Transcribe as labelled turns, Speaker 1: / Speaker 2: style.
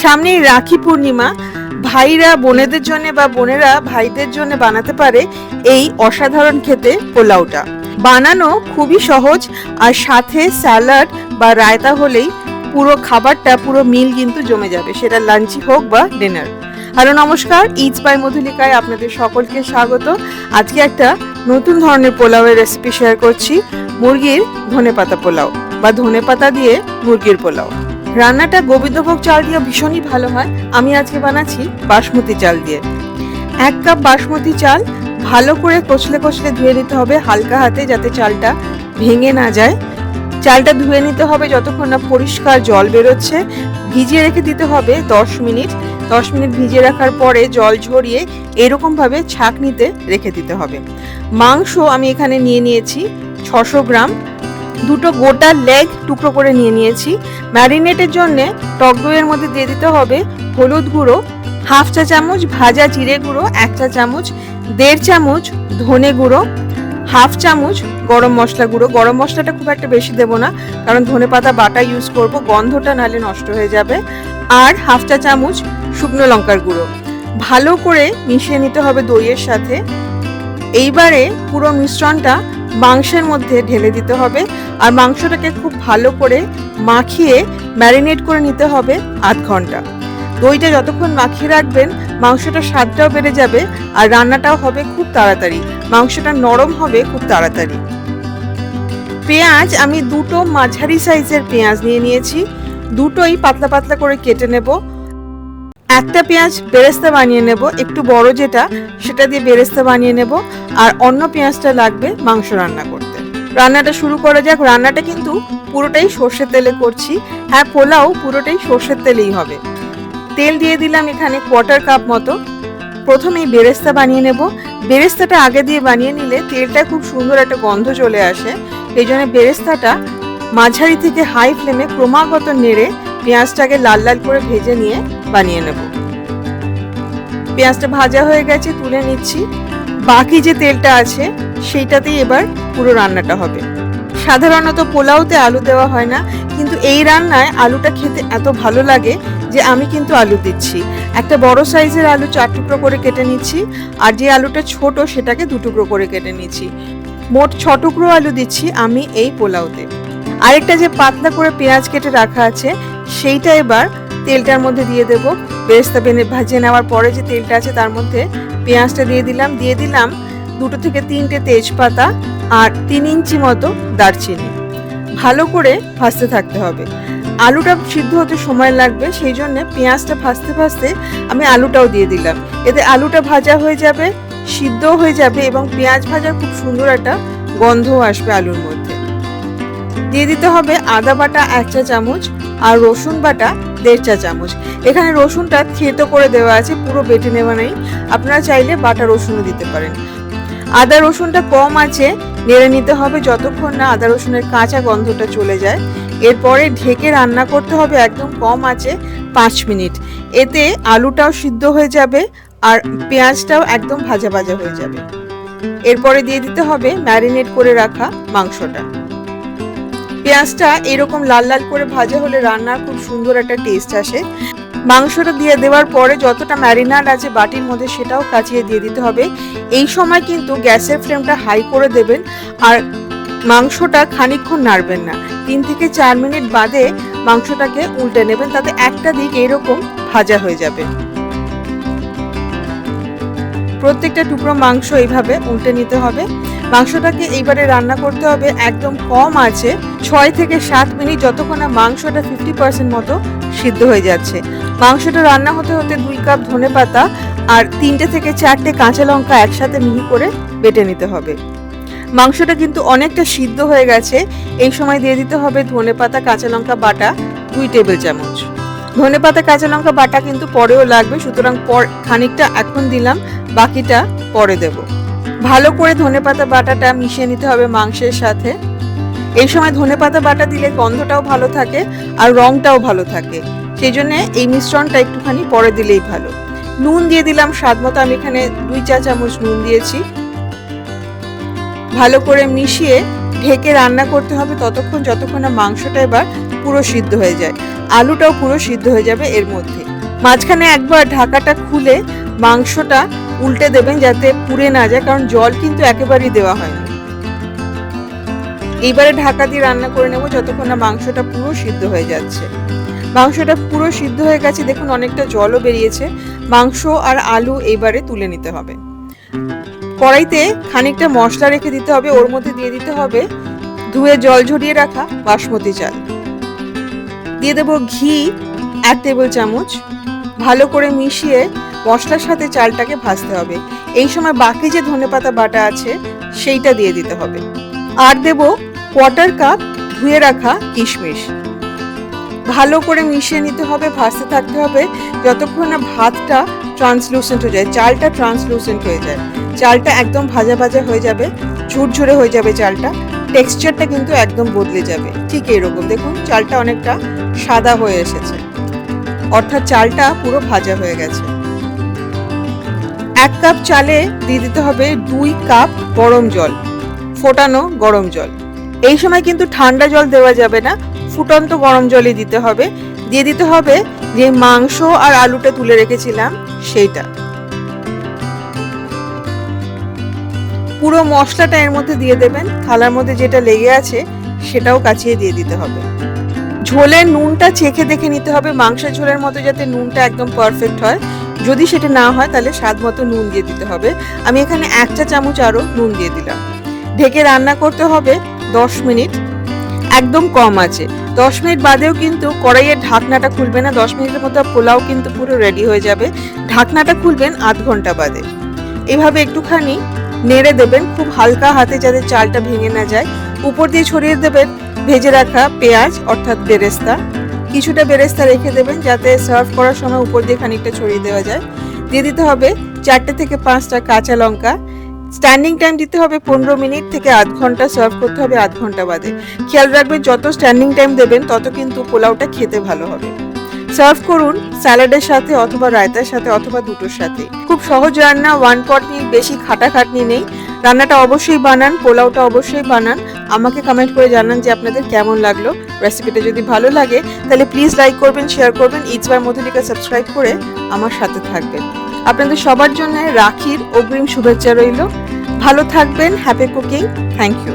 Speaker 1: সামনেই রাখি পূর্ণিমা। ভাইরা বোনেদের জন্য বা বোনেরা ভাইদের জন্য বানাতে পারে এই অসাধারণ খেতে পোলাওটা। বানানো খুবই সহজ, আর সাথে স্যালাড বা রায়তা হলেই পুরো খাবারটা, পুরো মিল কিন্তু জমে যাবে, সেটা লাঞ্চই হোক বা ডিনার। হ্যালো নমস্কার, ইটস বাই মধুলিকায় আপনাদের সকলকে স্বাগত। আজকে একটা নতুন ধরনের পোলাওয়ের রেসিপি শেয়ার করছি, মুরগির ধনেপাতা পোলাও বা ধনেপাতা দিয়ে মুরগির পোলাও। রান্নাটা গোবিন্দভোগ চাল দিয়ে ভীষণই ভালো হয়। আমি আজকে বানাচ্ছি বাসমতি চাল দিয়ে। 1 কাপ বাসমতি চাল ভালো করে কচলে কচলে ধুয়ে নিতে হবে হালকা হাতে, যাতে চালটা ভেঙে না যায়। চালটা ধুয়ে নিতে হবে যতক্ষণ না পরিষ্কার জল বেরোচ্ছে। ভিজিয়ে রেখে দিতে হবে 10 মিনিট। 10 মিনিট ভিজিয়ে রাখার পরে জল ঝরিয়ে এরকম ভাবে ছাঁকনিতে রেখে দিতে হবে। মাংস আমি এখানে নিয়ে নিয়েছি 600 গ্রাম। দুটো গোটা লেগ টুকরো করে নিয়ে নিয়েছি। ম্যারিনেটের জন্য টক দইয়ের মধ্যে দিয়ে দিতে হবে হলুদ গুঁড়ো 1/2 চা চামচ, ভাজা জিরে গুঁড়ো 1 চা চামচ, 1.5 চামচ ধনে গুঁড়ো, 1/2 চামচ গরম মশলা গুঁড়ো। গরম মশলাটা খুব একটা বেশি দেব না, কারণ ধনেপাতা বাটা ইউজ করব, গন্ধটা নালে নষ্ট হয়ে যাবে। আর 1/2 চা চামচ শুকনো লঙ্কার গুঁড়ো। ভালো করে মিশিয়ে নিতে হবে দইয়ের সাথে। এইবারে পুরো মিশ্রণটা মাংসের মধ্যে ঢেলে দিতে হবে, আর মাংসটাকে খুব ভালো করে মাখিয়ে ম্যারিনেট করে নিতে হবে আধ ঘন্টা। দইটা যতক্ষণ মাখিয়ে রাখবেন মাংসটার স্বাদটাও বেড়ে যাবে, আর রান্নাটাও হবে খুব তাড়াতাড়ি, মাংসটা নরম হবে খুব তাড়াতাড়ি। পেঁয়াজ আমি দুটো মাঝারি সাইজের পেঁয়াজ নিয়ে নিয়েছি, দুটোই পাতলা পাতলা করে কেটে নেব। একটা পেঁয়াজ বেরেস্তা বানিয়ে নেব, একটু বড় যেটা সেটা দিয়ে বেরেস্তা বানিয়ে নেব, আর অন্য পেঁয়াজটা লাগবে মাংস রান্না করতে। রান্নাটা শুরু করা যাক। রান্নাটা কিন্তু পুরোটাই সর্ষের তেলে করছি। হ্যাঁ, পোলাও পুরোটাই সর্ষের তেলেই হবে। তেল দিয়ে দিলাম এখানে 1/4 কাপ মতো। প্রথমেই বেরেস্তা বানিয়ে নেব। বেরেস্তাটা আগে দিয়ে বানিয়ে নিলে তেলটা খুব সুন্দর একটা গন্ধ চলে আসে, এই জন্য বেরেস্তাটা মাঝারি থেকে হাই ফ্লেমে ক্রমাগত নেড়ে পেঁয়াজটাকে লাল লাল করে ভেজে নিয়ে বানিয়ে নেব। পেঁয়াজটা ভাজা হয়ে গেছে, তুলে নিচ্ছি। বাকি যে তেলটা আছে সেইটাতেই এবার পুরো রান্নাটা হবে। সাধারণত পোলাওতে আলু দেওয়া হয় না, কিন্তু এই রান্নায় আলুটা খেতে এত ভালো লাগে যে আমি কিন্তু আলু দিচ্ছি। একটা বড় সাইজের আলু 4 টুকরো করে কেটে নিচ্ছি, আর যে আলুটা ছোট সেটাকে 2 টুকরো করে কেটে নিচ্ছি। মোট 6 টুকরো আলু দিচ্ছি আমি এই পোলাওতে। আরেকটা যে পাতলা করে পেঁয়াজ কেটে রাখা আছে সেইটা এবার তেলটার মধ্যে দিয়ে দেব। বেরেস্তা ভাজে নেওয়ার পরে যে তেলটা আছে তার মধ্যে পেঁয়াজটা দিয়ে দিলাম 2 থেকে 3টে তেজপাতা আর 3 ইঞ্চি মতো দারচিনি। ভালো করে ভাজতে থাকতে হবে। আলুটা সিদ্ধ হতে সময় লাগবে, সেই জন্য পেঁয়াজটা ভাজতে ভাজতে আমি আলুটাও দিয়ে দিলাম। এতে আলুটা ভাজা হয়ে যাবে, সিদ্ধও হয়ে যাবে, এবং পেঁয়াজ ভাজার খুব সুন্দর একটা গন্ধও আসবে আলুর মধ্যে। দিয়ে দিতে হবে আদা বাটা 1 চা চামচ আর রসুন বাটা 1.5 চা চামচ। এখানে রসুনটা থেতো করে দেওয়া আছে, পুরো বেটে নেওয়া নেই। আপনারা চাইলে বাটা রসুনও দিতে পারেন। আদা রসুনটা কম আছে নেড়ে নিতে হবে যতক্ষণ না আদা রসুনের কাঁচা গন্ধটা চলে যায়। এরপরে ঢেকে রান্না করতে হবে একদম কম আছে 5 মিনিট। এতে আলুটাও সিদ্ধ হয়ে যাবে আর পেঁয়াজটাও একদম ভাজা ভাজা হয়ে যাবে। এরপরে দিয়ে দিতে হবে ম্যারিনেট করে রাখা মাংসটা। পেঁয়াজটা এরকম লাল লাল করে ভাজা হলে রান্নার খুব সুন্দর একটা টেস্ট আসে। মাংসটা দিয়ে দেওয়ার পরে যতটা ম্যারিনেট আছে বাটির মধ্যে সেটাও কাচিয়ে দিয়ে দিতে হবে। এই সময় কিন্তু গ্যাসের ফ্লেমটা হাই করে দেবেন, আর মাংসটা খানিকক্ষণ নাড়বেন না। 3 থেকে 4 মিনিট বাদে মাংসটাকে উল্টে নেবেন, তাতে একটা দিক এরকম ভাজা হয়ে যাবে। প্রত্যেকটা টুকরো মাংস এইভাবে উল্টে নিতে হবে। মাংসটাকে এইবারে রান্না করতে হবে একদম কম আছে 6 থেকে 7 মিনিট, যতক্ষণ না মাংসটা 50% মতো সিদ্ধ হয়ে যাচ্ছে। মাংসটা রান্না হতে হতে 2 কাপ ধনেপাতা আর 3টে থেকে 4টে কাঁচা লঙ্কা একসাথে মিহি করে বেটে নিতে হবে। মাংসটা কিন্তু অনেকটা সিদ্ধ হয়ে গেছে। এই সময় দিয়ে দিতে হবে ধনেপাতা কাঁচা লঙ্কা বাটা 2 টেবিল চামচ। ধনেপাতা কাঁচা লঙ্কা বাটা কিন্তু পরেও লাগবে, সুতরাং খানিকটা এখন দিলাম, বাকিটা পরে দেব। ভালো করে ধনেপাতা বাটাটা মিশিয়ে নিতে হবে মাংসের সাথে। এই সময় ধনেপাতা বাটা দিলে গন্ধটাও ভালো থাকে আর রংটাও ভালো থাকে, সেই জন্য এই মিশ্রণটা একটুখানি পরে দিলেই ভালো। নুন দিয়ে দিলাম স্বাদ মতো, আমি এখানে 2 চা চামচ নুন দিয়েছি। ভালো করে মিশিয়ে ঢেকে রান্না করতে হবে ততক্ষণ যতক্ষণ না মাংসটা এবার পুরো সিদ্ধ হয়ে যায়। আলুটাও পুরো সিদ্ধ হয়ে যাবে এর মধ্যে। মাঝখানে একবার ঢাকাটা খুলে মাংসটা উল্টে দেবেন যাতে পুড়ে না যায়, কারণ জল কিন্তু একেবারেই দেওয়া হয়নি। এইবারে ঢাকা দিয়ে রান্না করে নেব যতক্ষণ না মাংসটা পুরো সিদ্ধ হয়ে যাচ্ছে। মাংসটা পুরো সিদ্ধ হয়ে গেছে, দেখুন অনেকটা জলও বেরিয়েছে। মাংস আর আলু এইবারে তুলে নিতে হবে। কড়াইতে খানিকটা মশলা রেখে দিতে হবে, ওর মধ্যে দিয়ে দিতে হবে ধুয়ে জল ঝরিয়ে রাখা বাসমতি চাল। দিয়ে দেবো ঘি 1 টেবিল চামচ। ভালো করে মিশিয়ে মশলার সাথে চালটাকে ভাজতে হবে। এই সময় বাকি যে ধনেপাতা বাটা আছে সেইটা দিয়ে দিতে হবে। আর দেব 1/4 কাপ ধুয়ে রাখা কিশমিশ। ভালো করে মিশিয়ে নিতে হবে, ভাজতে থাকতে হবে যতক্ষণ না ভাতটা ট্রান্সলুসেন্ট হয়ে যায়, চালটা ট্রান্সলুসেন্ট হয়ে যায়। চালটা একদম ভাজা ভাজা হয়ে যাবে, ঝুরঝুরে হয়ে যাবে চালটা, টেক্সচারটা কিন্তু একদম বদলে যাবে। ঠিক এইরকম দেখুন চালটা অনেকটা সাদা হয়ে এসেছে, অর্থাৎ চালটা পুরো ভাজা হয়ে গেছে। 1 কাপ চালে দিয়ে দিতে হবে 2 কাপ গরম জল, ফোটানো গরম জল। এই সময় কিন্তু ঠান্ডা জল দেওয়া যাবে না, ফুটন্ত গরম জলই দিতে হবে। দিয়ে দিতে হবে যে মাংস আর আলুটা তুলে রেখেছিলাম সেইটা। পুরো মশলাটা এর মধ্যে দিয়ে দেবেন, থালার মধ্যে যেটা লেগে আছে সেটাও কাচিয়ে দিয়ে দিতে হবে। ঝোলের নুনটা চেখে দেখে নিতে হবে, মাংসের ঝোলের মতো যাতে নুনটা একদম পারফেক্ট হয়। যদি সেটা না হয় তাহলে স্বাদ মতো নুন দিয়ে দিতে হবে। আমি এখানে 1 চা চামচ আরও নুন দিয়ে দিলাম। ঢেকে রান্না করতে হবে 10 মিনিট, একদম কম আছে। 10 মিনিট বাদেও কিন্তু কড়াইয়ের ঢাকনাটা খুলবে না। 10 মিনিটের মধ্যে পোলাও কিন্তু পুরো রেডি হয়ে যাবে। ঢাকনাটা খুলবেন আধ ঘন্টা বাদে। এভাবে একটুখানি নেড়ে দেবেন খুব হালকা হাতে, যাতে চালটা ভেঙে না যায়। উপর দিয়ে ছড়িয়ে দেবেন ভেজে রাখা পেঁয়াজ অর্থাৎ বেরেস্তা। কিছুটা বেরেস্তা রেখে দেবেন যাতে সার্ভ করার সময় উপর দিয়ে খানিকটা ছড়িয়ে দেওয়া যায়। দিয়ে দিতে হবে 4 থেকে 5টা কাঁচা লঙ্কা। স্ট্যান্ডিং টাইম দিতে হবে 15 মিনিট থেকে আধ ঘন্টা, সার্ভ করতে হবে আধ ঘন্টা বাদে। খেয়াল রাখবেন যত স্ট্যান্ডিং টাইম দেবেন তত কিন্তু পোলাওটা খেতে ভালো হবে। সার্ভ করুন স্যালাডের সাথে অথবা রায়তার সাথে অথবা দুটোর সাথে। খুব সহজ রান্না, 1 পট নিয়ে বেশি খাটাখাটনি নেই। রান্নাটা অবশ্যই বানান, পোলাওটা অবশ্যই বানান। আমাকে কমেন্ট করে জানান যে আপনাদের কেমন লাগলো। রেসিপিটা যদি ভালো লাগে তাহলে প্লিজ লাইক করবেন, শেয়ার করবেন, ইটস বাই মধুলিকা সাবস্ক্রাইব করে আমার সাথে থাকবেন। আপনাদের সবার জন্য রাখির অগ্রিম শুভেচ্ছা রইল। ভালো থাকবেন, হ্যাপি কুকিং, থ্যাংক ইউ।